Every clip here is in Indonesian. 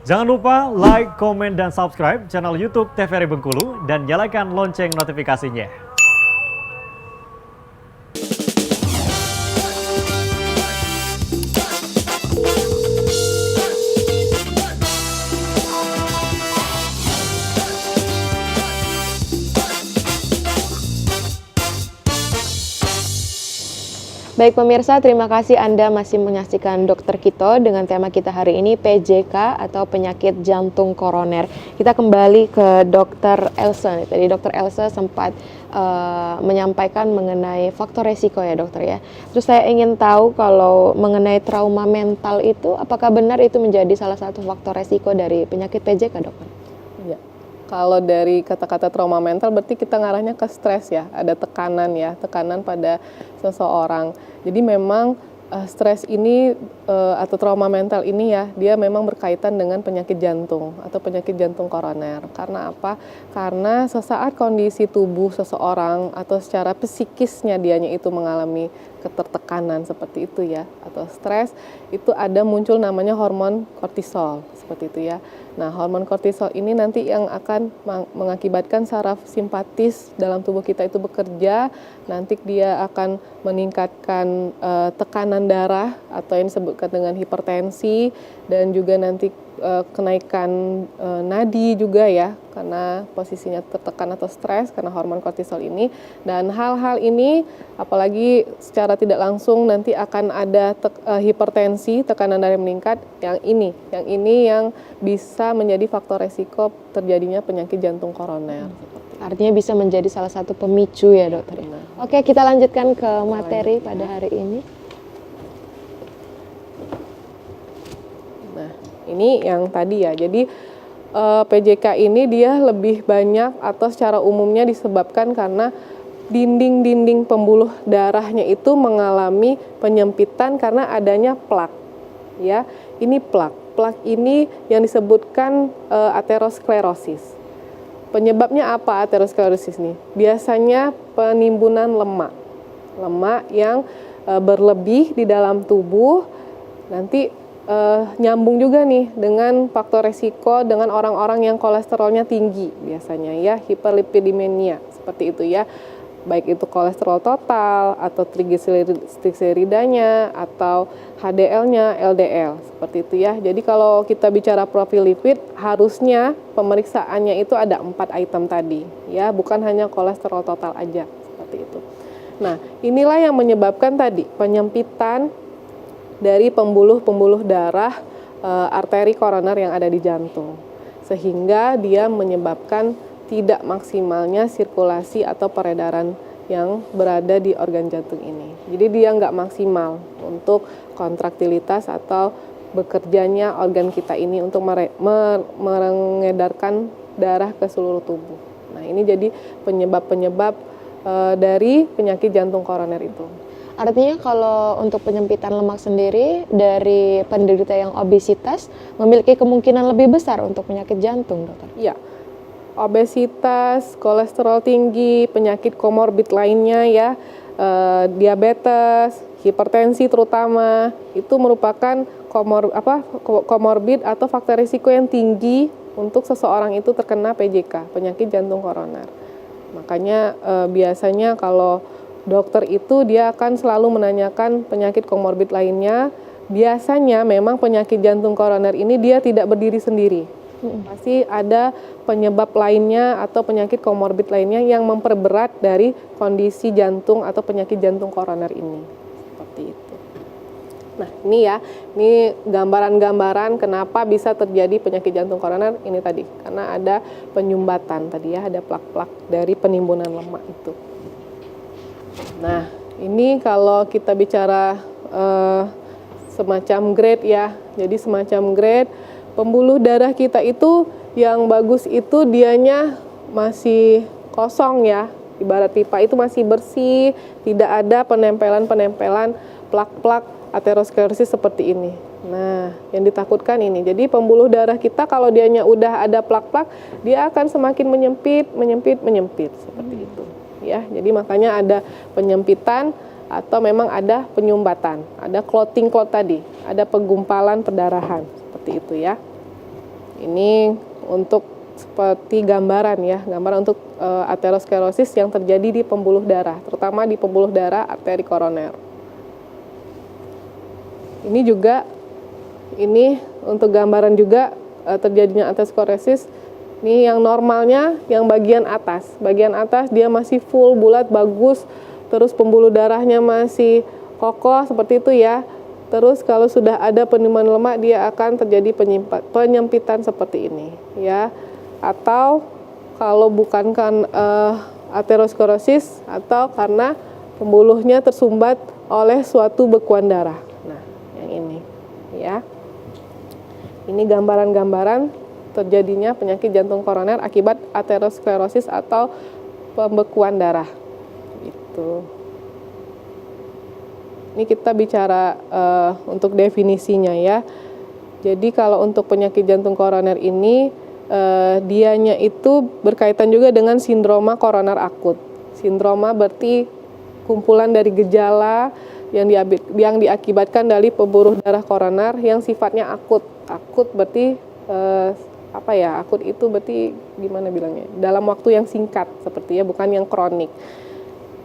Jangan lupa like, komen, dan subscribe channel YouTube TVRI Bengkulu dan nyalakan lonceng notifikasinya. Baik pemirsa, terima kasih Anda masih menyaksikan Dokter Kito dengan tema kita hari ini PJK atau penyakit jantung koroner. Kita kembali ke Dokter Elsa. Tadi Dokter Elsa sempat menyampaikan mengenai faktor resiko ya dokter ya. Terus saya ingin tahu kalau mengenai trauma mental itu, apakah benar itu menjadi salah satu faktor resiko dari penyakit PJK dokter? Ya. Kalau dari kata-kata trauma mental berarti kita ngarahnya ke stres ya, ada tekanan ya, tekanan pada seseorang. Jadi memang stres ini atau trauma mental ini ya, dia memang berkaitan dengan penyakit jantung atau penyakit jantung koroner. Karena apa? Karena sesaat kondisi tubuh seseorang atau secara psikisnya dianya itu mengalami ketertekanan seperti itu ya, atau stres, itu ada muncul namanya hormon kortisol seperti itu ya. Nah, hormon kortisol ini nanti yang akan mengakibatkan saraf simpatis dalam tubuh kita itu bekerja, nanti dia akan meningkatkan tekanan darah atau yang disebutkan dengan hipertensi, dan juga nanti kenaikan nadi juga ya, karena posisinya tertekan atau stres karena hormon kortisol ini. Dan hal-hal ini apalagi secara tidak langsung nanti akan ada hipertensi, tekanan darah meningkat, yang ini yang bisa menjadi faktor resiko terjadinya penyakit jantung koroner. Artinya bisa menjadi salah satu pemicu ya dokter. Oke, kita lanjutkan ke materi pada hari ini. Nah, ini yang tadi ya. Jadi PJK ini dia lebih banyak atau secara umumnya disebabkan karena dinding-dinding pembuluh darahnya itu mengalami penyempitan karena adanya plak. Ya, ini plak. Plak ini yang disebutkan aterosklerosis. Penyebabnya apa aterosklerosis nih? Biasanya penimbunan lemak. Lemak yang berlebih di dalam tubuh, nanti nyambung juga nih dengan faktor resiko dengan orang-orang yang kolesterolnya tinggi biasanya ya, hiperlipidemia seperti itu ya. Baik itu kolesterol total atau trigliseridanya atau HDL-nya, LDL seperti itu ya. Jadi kalau kita bicara profil lipid, harusnya pemeriksaannya itu ada 4 item tadi ya, bukan hanya kolesterol total aja seperti itu. Nah, inilah yang menyebabkan tadi penyempitan dari pembuluh-pembuluh darah arteri koroner yang ada di jantung, sehingga dia menyebabkan tidak maksimalnya sirkulasi atau peredaran yang berada di organ jantung ini. Jadi dia nggak maksimal untuk kontraktilitas atau bekerjanya organ kita ini untuk mengedarkan darah ke seluruh tubuh. Nah, ini jadi penyebab-penyebab dari penyakit jantung koroner itu. Artinya kalau untuk penyempitan lemak sendiri dari penderita yang obesitas memiliki kemungkinan lebih besar untuk penyakit jantung, dokter? Iya. Obesitas, kolesterol tinggi, penyakit komorbid lainnya ya, diabetes, hipertensi terutama, itu merupakan komorbid atau faktor risiko yang tinggi untuk seseorang itu terkena PJK, penyakit jantung koroner. Makanya biasanya kalau dokter itu dia akan selalu menanyakan penyakit komorbid lainnya. Biasanya memang penyakit jantung koroner ini dia tidak berdiri sendiri. Pasti ada penyebab lainnya atau penyakit komorbid lainnya yang memperberat dari kondisi jantung atau penyakit jantung koroner ini. Seperti itu. Nah, ini ya, ini gambaran-gambaran kenapa bisa terjadi penyakit jantung koroner ini tadi. Karena ada penyumbatan tadi ya, ada plak-plak dari penimbunan lemak itu. Nah, ini kalau kita bicara semacam grade ya. Jadi semacam grade, pembuluh darah kita itu yang bagus itu dianya masih kosong ya. Ibarat pipa itu masih bersih, tidak ada penempelan-penempelan plak-plak aterosklerosis seperti ini. Nah, yang ditakutkan ini. Jadi pembuluh darah kita kalau dianya udah ada plak-plak, dia akan semakin menyempit seperti itu. Ya, jadi makanya ada penyempitan atau memang ada penyumbatan, ada clotting clot tadi, ada penggumpalan perdarahan seperti itu ya. Ini untuk seperti gambaran ya, gambaran untuk aterosklerosis yang terjadi di pembuluh darah, terutama di pembuluh darah arteri koroner. Ini juga, ini untuk gambaran juga terjadinya aterosklerosis. Ini yang normalnya, yang bagian atas dia masih full bulat bagus, terus pembuluh darahnya masih kokoh seperti itu ya. Terus kalau sudah ada penimbunan lemak, dia akan terjadi penyempitan seperti ini ya. Atau kalau bukan kan aterosklerosis, atau karena pembuluhnya tersumbat oleh suatu bekuan darah. Nah, yang ini ya. Ini gambaran-gambaran terjadinya penyakit jantung koroner akibat aterosklerosis atau pembekuan darah. Gitu. Ini kita bicara untuk definisinya ya. Jadi kalau untuk penyakit jantung koroner ini, dianya itu berkaitan juga dengan sindroma koroner akut. Sindroma berarti kumpulan dari gejala yang diakibatkan dari pembuluh darah koroner yang sifatnya akut. Akut berarti akut itu berarti gimana bilangnya? Dalam waktu yang singkat seperti ya, bukan yang kronik.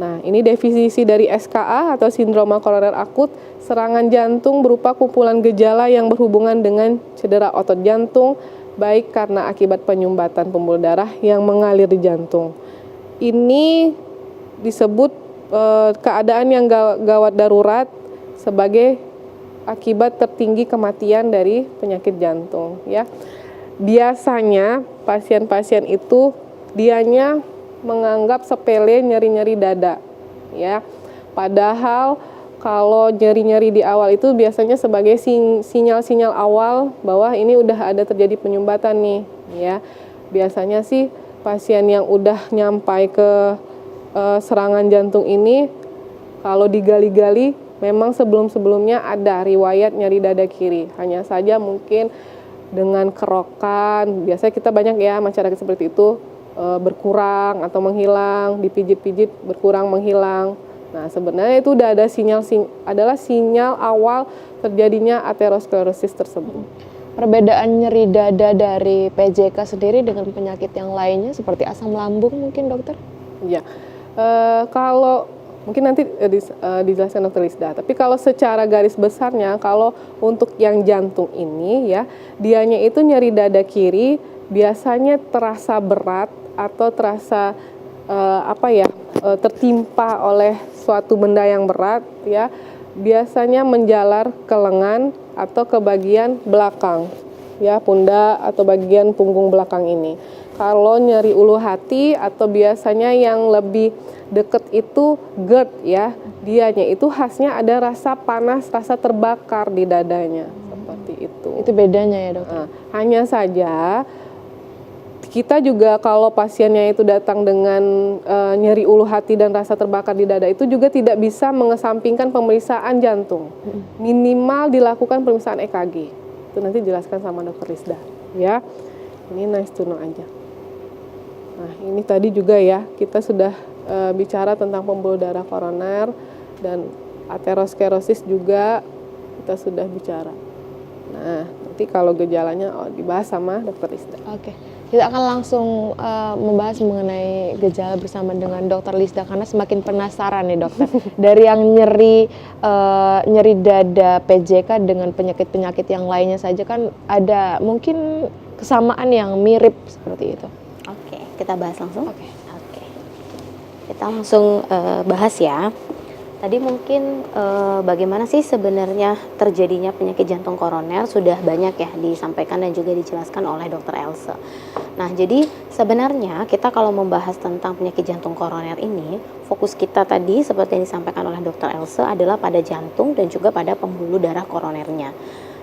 Nah, ini definisi dari SKA atau sindroma koroner akut, serangan jantung berupa kumpulan gejala yang berhubungan dengan cedera otot jantung, baik karena akibat penyumbatan pembuluh darah yang mengalir di jantung. Ini disebut keadaan yang gawat darurat sebagai akibat tertinggi kematian dari penyakit jantung ya. Biasanya pasien-pasien itu dianya menganggap sepele nyeri-nyeri dada ya. Padahal kalau nyeri-nyeri di awal itu biasanya sebagai sinyal-sinyal awal bahwa ini udah ada terjadi penyumbatan nih ya. Biasanya sih pasien yang udah nyampai ke serangan jantung ini, kalau digali-gali memang sebelum-sebelumnya ada riwayat nyeri dada kiri. Hanya saja mungkin dengan kerokan, biasanya kita banyak ya masyarakat seperti itu, berkurang atau menghilang, dipijit-pijit berkurang menghilang. Nah, sebenarnya itu udah ada adalah sinyal awal terjadinya aterosklerosis tersebut. Perbedaan nyeri dada dari PJK sendiri dengan penyakit yang lainnya seperti asam lambung mungkin, dokter? Ya, kalau mungkin nanti dijelaskan dokter Lisda. Tapi kalau secara garis besarnya, kalau untuk yang jantung ini ya, dianya itu nyeri dada kiri biasanya terasa berat atau terasa tertimpa oleh suatu benda yang berat ya, biasanya menjalar ke lengan atau ke bagian belakang ya, pundak atau bagian punggung belakang ini. Kalau nyeri ulu hati atau biasanya yang lebih deket itu GERD ya, dianya itu khasnya ada rasa panas, rasa terbakar di dadanya seperti itu. Itu bedanya ya, dokter? Hanya saja kita juga kalau pasiennya itu datang dengan nyeri ulu hati dan rasa terbakar di dada itu juga tidak bisa mengesampingkan pemeriksaan jantung. Minimal dilakukan pemeriksaan EKG. Itu nanti dijelaskan sama dokter Lisda ya. Ini nice to know aja. Nah, ini tadi juga ya kita sudah bicara tentang pembuluh darah koroner dan aterosklerosis juga kita sudah bicara. Nah, nanti kalau gejalanya dibahas sama dokter Lisda. Oke. Kita akan langsung membahas mengenai gejala bersama dengan dokter Lisda karena semakin penasaran nih, dokter. Dari yang nyeri dada PJK dengan penyakit-penyakit yang lainnya saja kan ada mungkin kesamaan yang mirip seperti itu. Oke, kita bahas langsung. Oke. Kita langsung bahas ya. Tadi mungkin bagaimana sih sebenarnya terjadinya penyakit jantung koroner sudah banyak ya disampaikan dan juga dijelaskan oleh Dr. Else. Nah, jadi sebenarnya kita kalau membahas tentang penyakit jantung koroner ini, fokus kita tadi seperti yang disampaikan oleh Dr. Else adalah pada jantung dan juga pada pembuluh darah koronernya.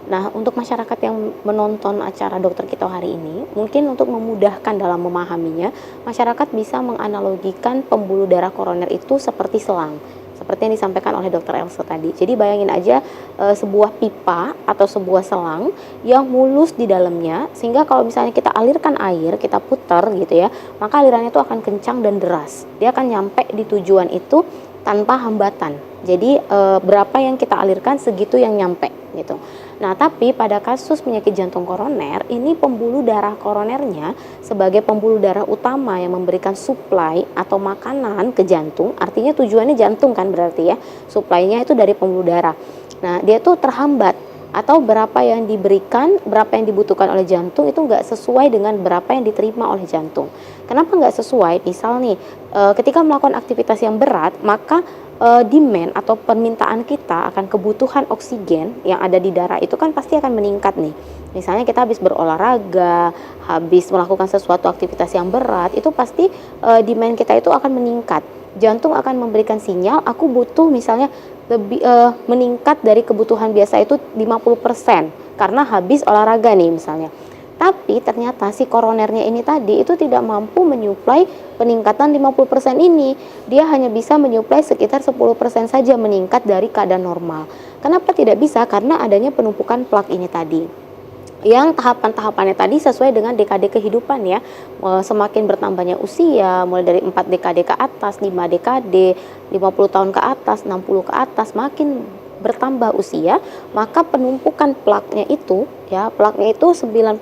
Nah, untuk masyarakat yang menonton acara Dokter Kito hari ini, mungkin untuk memudahkan dalam memahaminya, masyarakat bisa menganalogikan pembuluh darah koroner itu seperti selang. Seperti yang disampaikan oleh Dr. Else tadi. Jadi bayangin aja sebuah pipa atau sebuah selang yang mulus di dalamnya, sehingga kalau misalnya kita alirkan air, kita putar gitu ya, maka alirannya itu akan kencang dan deras. Dia akan nyampe di tujuan itu tanpa hambatan. Jadi berapa yang kita alirkan segitu yang nyampe gitu. Nah, tapi pada kasus penyakit jantung koroner, ini pembuluh darah koronernya sebagai pembuluh darah utama yang memberikan suplai atau makanan ke jantung, artinya tujuannya jantung kan berarti ya, suplainya itu dari pembuluh darah. Nah, dia tuh terhambat atau berapa yang diberikan, berapa yang dibutuhkan oleh jantung itu nggak sesuai dengan berapa yang diterima oleh jantung. Kenapa nggak sesuai? Misal nih, ketika melakukan aktivitas yang berat, maka demand atau permintaan kita akan kebutuhan oksigen yang ada di darah itu kan pasti akan meningkat nih. Misalnya kita habis berolahraga, habis melakukan sesuatu aktivitas yang berat, itu pasti demand kita itu akan meningkat. Jantung akan memberikan sinyal, aku butuh misalnya lebih meningkat dari kebutuhan biasa itu 50% karena habis olahraga nih misalnya. Tapi ternyata si koronernya ini tadi itu tidak mampu menyuplai peningkatan 50% ini. Dia hanya bisa menyuplai sekitar 10% saja meningkat dari keadaan normal. Kenapa tidak bisa? Karena adanya penumpukan plak ini tadi. Yang tahapan-tahapannya tadi sesuai dengan dekade kehidupan ya, semakin bertambahnya usia, mulai dari 4 dekade ke atas, 5 dekade, 50 tahun ke atas, 60 ke atas, makin bertambah usia, maka penumpukan plaknya itu ya, plaknya itu 90%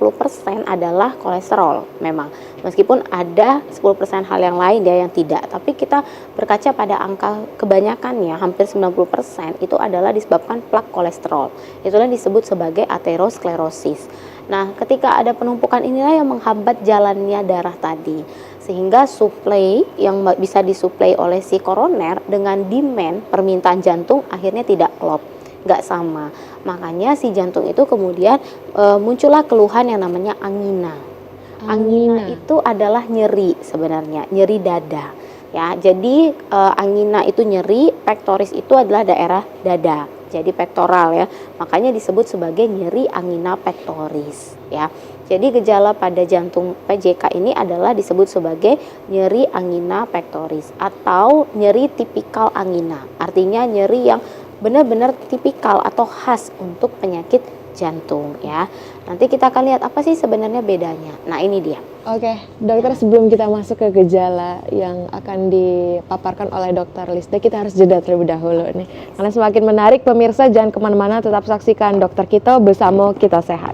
adalah kolesterol memang. Meskipun ada 10% hal yang lain ya yang tidak, tapi kita berkaca pada angka kebanyakannya hampir 90% itu adalah disebabkan plak kolesterol. Itulah disebut sebagai aterosklerosis. Nah, ketika ada penumpukan inilah yang menghambat jalannya darah tadi, sehingga suplai yang bisa disuplai oleh si koroner dengan demand permintaan jantung akhirnya tidak klop, nggak sama. Makanya si jantung itu kemudian muncullah keluhan yang namanya angina. Angina itu adalah nyeri sebenarnya, nyeri dada. Ya, jadi angina itu nyeri, pectoris itu adalah daerah dada. Jadi pektoral ya, makanya disebut sebagai nyeri angina pectoris ya. Jadi gejala pada jantung PJK ini adalah disebut sebagai nyeri angina pectoris atau nyeri tipikal angina. Artinya nyeri yang benar-benar tipikal atau khas untuk penyakit jantung ya. Nanti kita akan lihat apa sih sebenarnya bedanya. Nah, ini dia. Oke, dokter, sebelum kita masuk ke gejala yang akan dipaparkan oleh dokter Lisda, kita harus jeda terlebih dahulu nih. Karena semakin menarik, pemirsa jangan kemana-mana, tetap saksikan Dokter Kito bersama Kita Sehat.